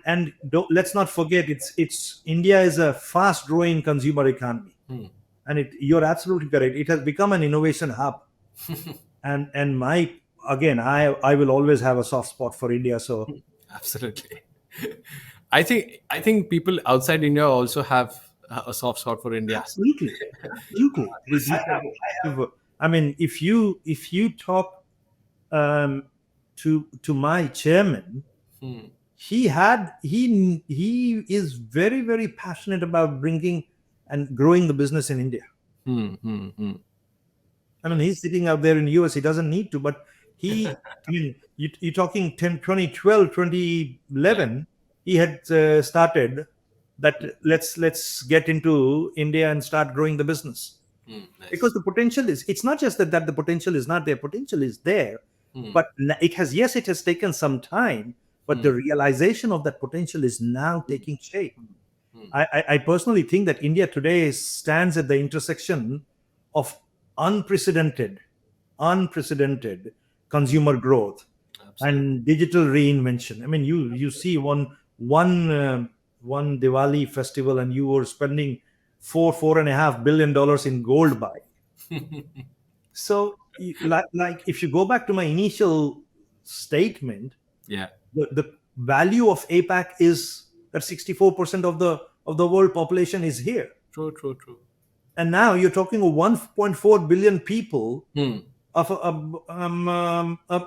Speaker 2: let's not forget, it's India is a fast-growing consumer economy, and you're absolutely correct. It has become an innovation hub, and I will always have a soft spot for India. So
Speaker 1: Absolutely. I think people outside India also have a soft spot for India.
Speaker 2: absolutely. I mean, if you talk to my chairman, he is very, very passionate about bringing and growing the business in India. I mean, he's sitting out there in the US. He doesn't need to, but I mean, you're talking 2012, 2011, he had started that let's get into India and start growing the business.
Speaker 1: Nice.
Speaker 2: Because the potential it's not just that the potential is not there, potential is there, but it has taken some time, but the realization of that potential is now taking shape. I personally think that India today stands at the intersection of unprecedented consumer growth and digital reinvention. I mean, you see one Diwali festival and you were spending $4.5 billion in gold buy. So like if you go back to my initial statement,
Speaker 1: Yeah.
Speaker 2: the value of APAC is that 64% of the world population is here.
Speaker 1: True.
Speaker 2: And now you're talking of 1.4 billion people of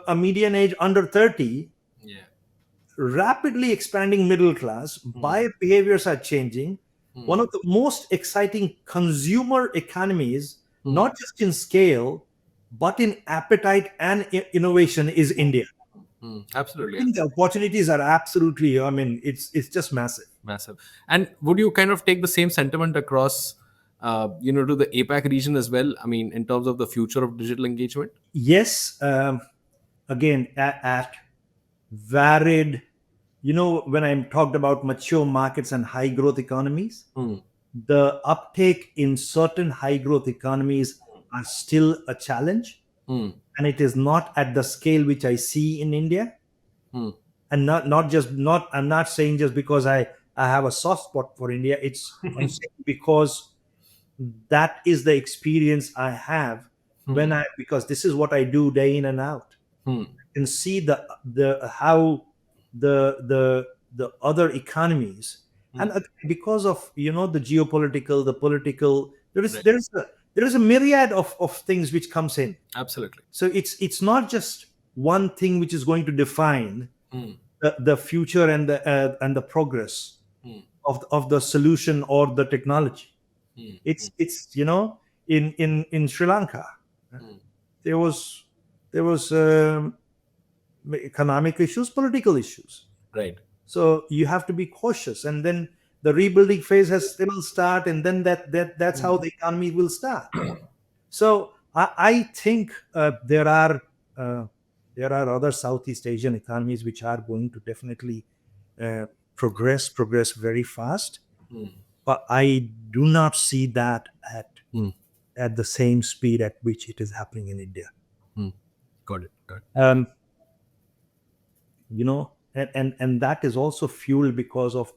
Speaker 2: a median age under 30,
Speaker 1: Yeah.
Speaker 2: rapidly expanding middle class, buyer behaviors are changing. One of the most exciting consumer economies, not just in scale, but in appetite and innovation, is India. I
Speaker 1: Absolutely.
Speaker 2: think the opportunities are absolutely, I mean, it's just massive.
Speaker 1: Massive. And would you kind of take the same sentiment across, to the APAC region as well? I mean, in terms of the future of digital engagement?
Speaker 2: Yes, again, at varied, when I talked about mature markets and high growth economies, the uptake in certain high growth economies are still a challenge, and it is not at the scale which I see in India. And I'm not saying just because I have a soft spot for India. I'm saying because that is the experience I have because this is what I do day in and out. And see how the other economies, and because of the geopolitical, the political, there is a myriad of things which comes in.
Speaker 1: Absolutely.
Speaker 2: So it's not just one thing which is going to define the future and the progress of the solution or the technology. It's in Sri Lanka there was economic issues, political issues.
Speaker 1: Right.
Speaker 2: So you have to be cautious, and then the rebuilding phase will start, and then that's how the economy will start. So I think there are other Southeast Asian economies which are going to definitely progress very fast, but I do not see that at the same speed at which it is happening in India.
Speaker 1: Got it. Got it.
Speaker 2: And that is also fueled because of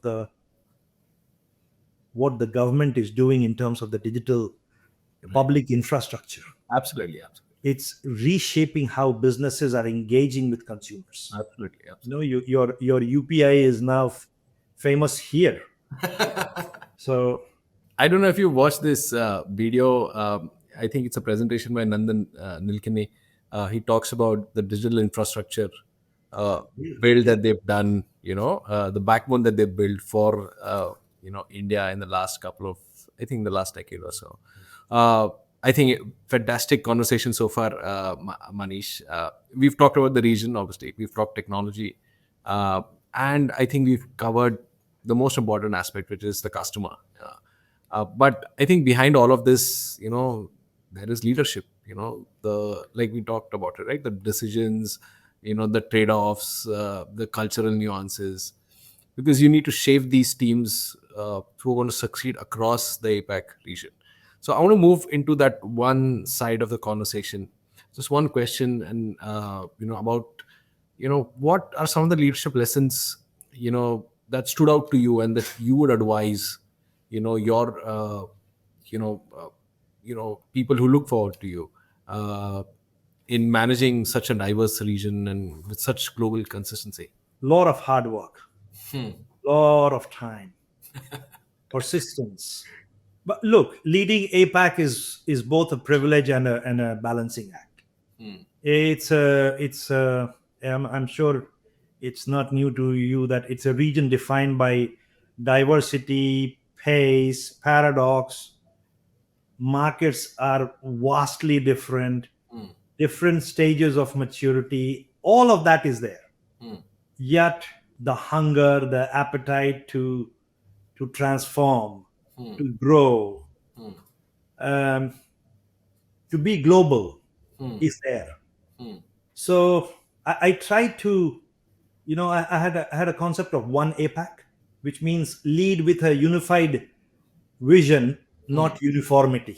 Speaker 2: what the government is doing in terms of the digital public infrastructure.
Speaker 1: Absolutely. Absolutely.
Speaker 2: It's reshaping how businesses are engaging with consumers.
Speaker 1: Absolutely. Absolutely.
Speaker 2: Your UPI is now famous here. So
Speaker 1: I don't know if you watched this video. I think it's a presentation by Nandan Nilkane. He talks about the digital infrastructure build that they've done, the backbone that they've built for, India in the last the last decade or so. I think fantastic conversation so far, Manish. We've talked about the region, obviously. We've talked technology. And I think we've covered the most important aspect, which is the customer. But I think behind all of this, there is leadership, like we talked about it, right? The decisions, the trade-offs, the cultural nuances, because you need to shape these teams who are going to succeed across the APAC region. So I want to move into that one side of the conversation. Just one question, and about what are some of the leadership lessons that stood out to you and that you would advise your people who look forward to you in managing such a diverse region and with such global consistency?
Speaker 2: lot of hard work, lot of time, persistence. But look, leading APAC is both a privilege and a balancing act. I'm sure it's not new to you that it's a region defined by diversity, pace, paradox. Markets are vastly different, different stages of maturity. All of that is there. Yet the hunger, the appetite to transform, to grow, to be global is there. So I tried to, I had a concept of one APAC, which means lead with a unified vision, not uniformity.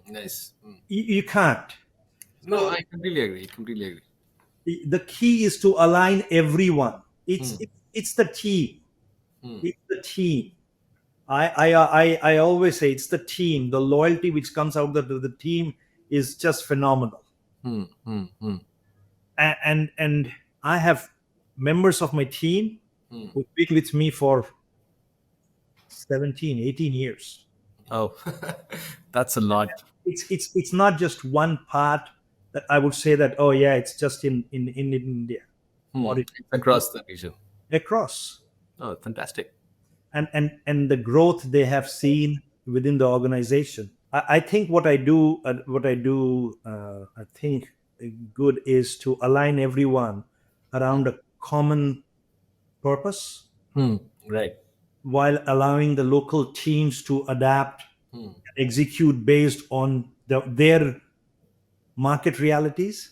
Speaker 1: Nice.
Speaker 2: You can't.
Speaker 1: No, I completely agree.
Speaker 2: The key is to align everyone. It's the team. It's the team. I always say it's the team. The loyalty which comes out of the team is just phenomenal. And I have members of my team who've been with me for 17, 18 years.
Speaker 1: Oh, that's a lot.
Speaker 2: It's not just one part that I would say that, oh yeah, it's just in India. Or
Speaker 1: Across the region.
Speaker 2: across.
Speaker 1: Oh, fantastic.
Speaker 2: And the growth they have seen within the organization. I think what I do, I think good is to align everyone around a common purpose,
Speaker 1: Right.
Speaker 2: while allowing the local teams to adapt, execute based on their market realities.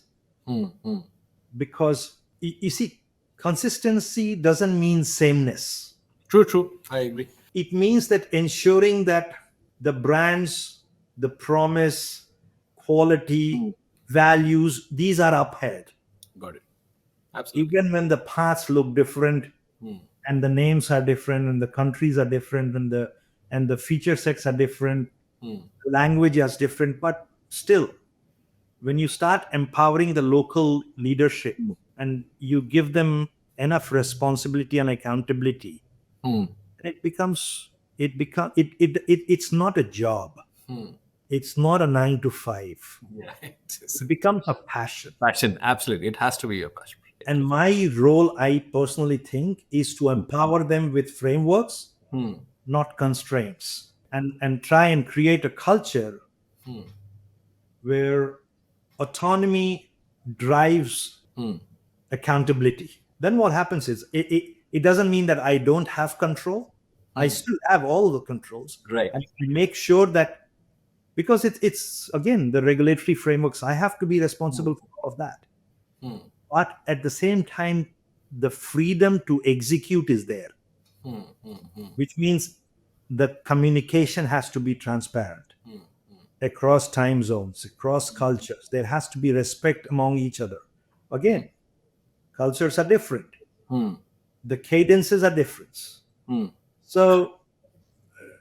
Speaker 2: Because you see, consistency doesn't mean sameness.
Speaker 1: True. I agree.
Speaker 2: It means that ensuring that the brands, the promise, quality, values, these are upheld.
Speaker 1: Got it. Absolutely.
Speaker 2: Even when the paths look different, and the names are different, and the countries are different, and the feature sets are different, language is different, but still, when you start empowering the local leadership and you give them enough responsibility and accountability, it's not a job. It's not a 9 to 5.
Speaker 1: Yeah,
Speaker 2: It becomes a passion.
Speaker 1: passion. Absolutely, it has to be your passion.
Speaker 2: And my role, I personally think, is to empower them with frameworks, not constraints, and try and create a culture where autonomy drives accountability. Then what happens is it doesn't mean that I don't have control. I still have all the controls.
Speaker 1: Right.
Speaker 2: And I make sure that, because it's again the regulatory frameworks, I have to be responsible for all of that. But at the same time, the freedom to execute is there, which means the communication has to be transparent across time zones, across cultures. There has to be respect among each other. Again, cultures are different, the cadences are different. So,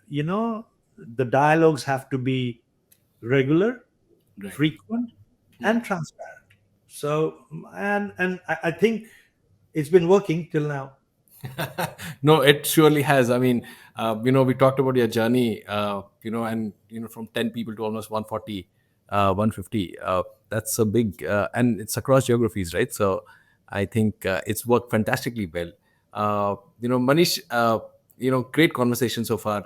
Speaker 2: the dialogues have to be regular,
Speaker 1: Right.
Speaker 2: frequent, and transparent. So, and I think it's been working till now.
Speaker 1: No, it surely has. I mean, we talked about your journey, and from 10 people to almost 140, 150. That's a big, and it's across geographies, right? So I think it's worked fantastically well. Manish, great conversation so far.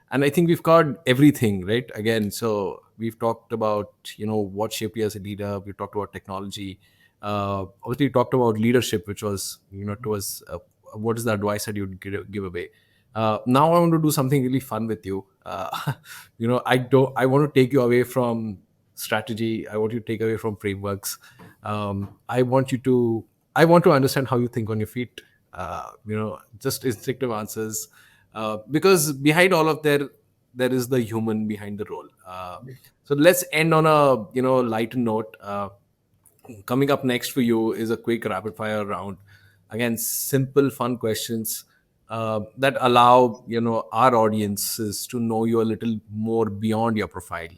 Speaker 1: And I think we've covered everything, right? Again, so we've talked about what shaped you as a leader. We've talked about technology. Obviously, we talked about leadership, which was towards what is the advice that you'd give away. Now I want to do something really fun with you. I want to take you away from strategy. I want you to take away from frameworks. I want to understand how you think on your feet. Just instinctive answers. Because behind all of there is the human behind the role. So let's end on a lighter note. Coming up next for you is a quick rapid fire round. Again, simple, fun questions that allow our audiences to know you a little more beyond your profile.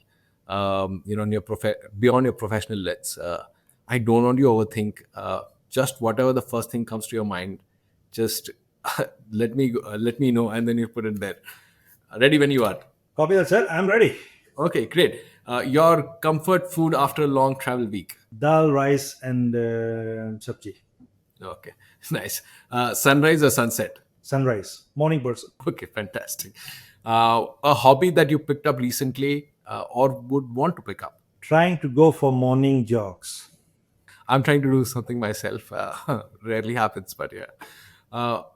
Speaker 1: Beyond your professional lens. I don't want you to overthink. Just whatever the first thing comes to your mind, just let me know, and then you put it there. Ready when you are.
Speaker 2: Copy that, sir. I'm ready.
Speaker 1: Okay, great. Your comfort food after a long travel week.
Speaker 2: Dal, rice, and sabji.
Speaker 1: Okay, nice. Sunrise or sunset?
Speaker 2: Sunrise. Morning person.
Speaker 1: Okay, fantastic. A hobby that you picked up recently or would want to pick up?
Speaker 2: Trying to go for morning jogs.
Speaker 1: I'm trying to do something myself. Rarely happens, but yeah.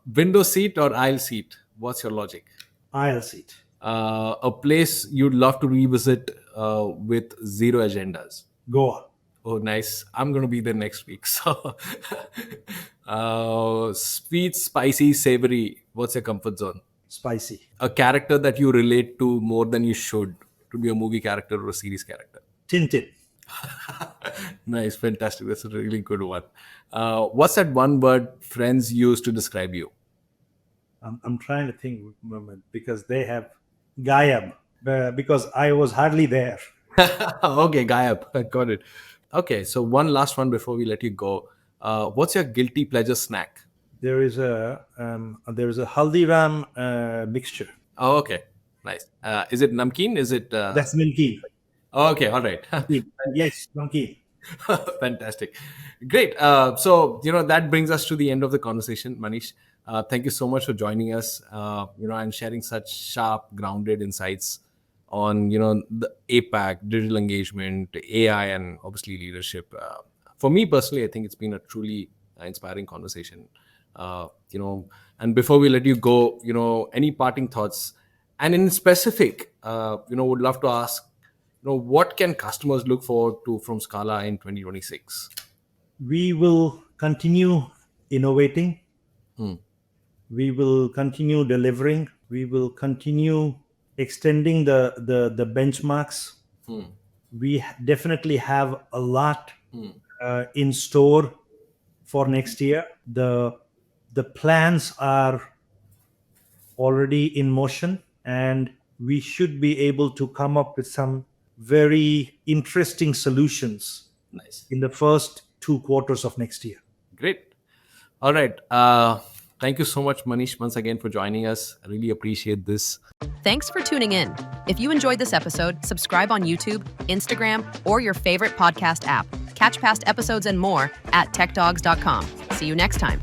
Speaker 1: Window seat or aisle seat? What's your logic?
Speaker 2: Aisle seat.
Speaker 1: A place you'd love to revisit with zero agendas?
Speaker 2: Goa.
Speaker 1: Oh, nice. I'm going to be there next week. So, sweet, spicy, savory. What's your comfort zone?
Speaker 2: Spicy.
Speaker 1: A character that you relate to more than you should, to be a movie character or a series character?
Speaker 2: Tintin.
Speaker 1: Nice, fantastic. That's a really good one. What's that one word friends use to describe you?
Speaker 2: I'm trying to think, because they have Gayab, because I was hardly there.
Speaker 1: Okay, Gayab. I got it. Okay, so one last one before we let you go. What's your guilty pleasure snack?
Speaker 2: There is a Haldiram mixture.
Speaker 1: Oh, okay, nice. Is it namkeen? Is it?
Speaker 2: That's milky.
Speaker 1: Okay, all right.
Speaker 2: Yes, namkeen.
Speaker 1: Fantastic. Great. So, that brings us to the end of the conversation, Manish. Thank you so much for joining us, and sharing such sharp, grounded insights on, the APAC, digital engagement, AI, and obviously leadership. For me personally, I think it's been a truly inspiring conversation. And before we let you go, any parting thoughts? And in specific, would love to ask, what can customers look forward to from Scala in 2026?
Speaker 2: We will continue innovating. We will continue delivering. We will continue extending the benchmarks. We definitely have a lot in store for next year. The plans are already in motion, and we should be able to come up with some very interesting solutions
Speaker 1: Nice.
Speaker 2: in the first 2 quarters of next year.
Speaker 1: Great. All right. Thank you so much, Manish, once again for joining us. I really appreciate this.
Speaker 3: Thanks for tuning in. If you enjoyed this episode, subscribe on YouTube, Instagram, or your favorite podcast app. Catch past episodes and more at techdogs.com. See you next time.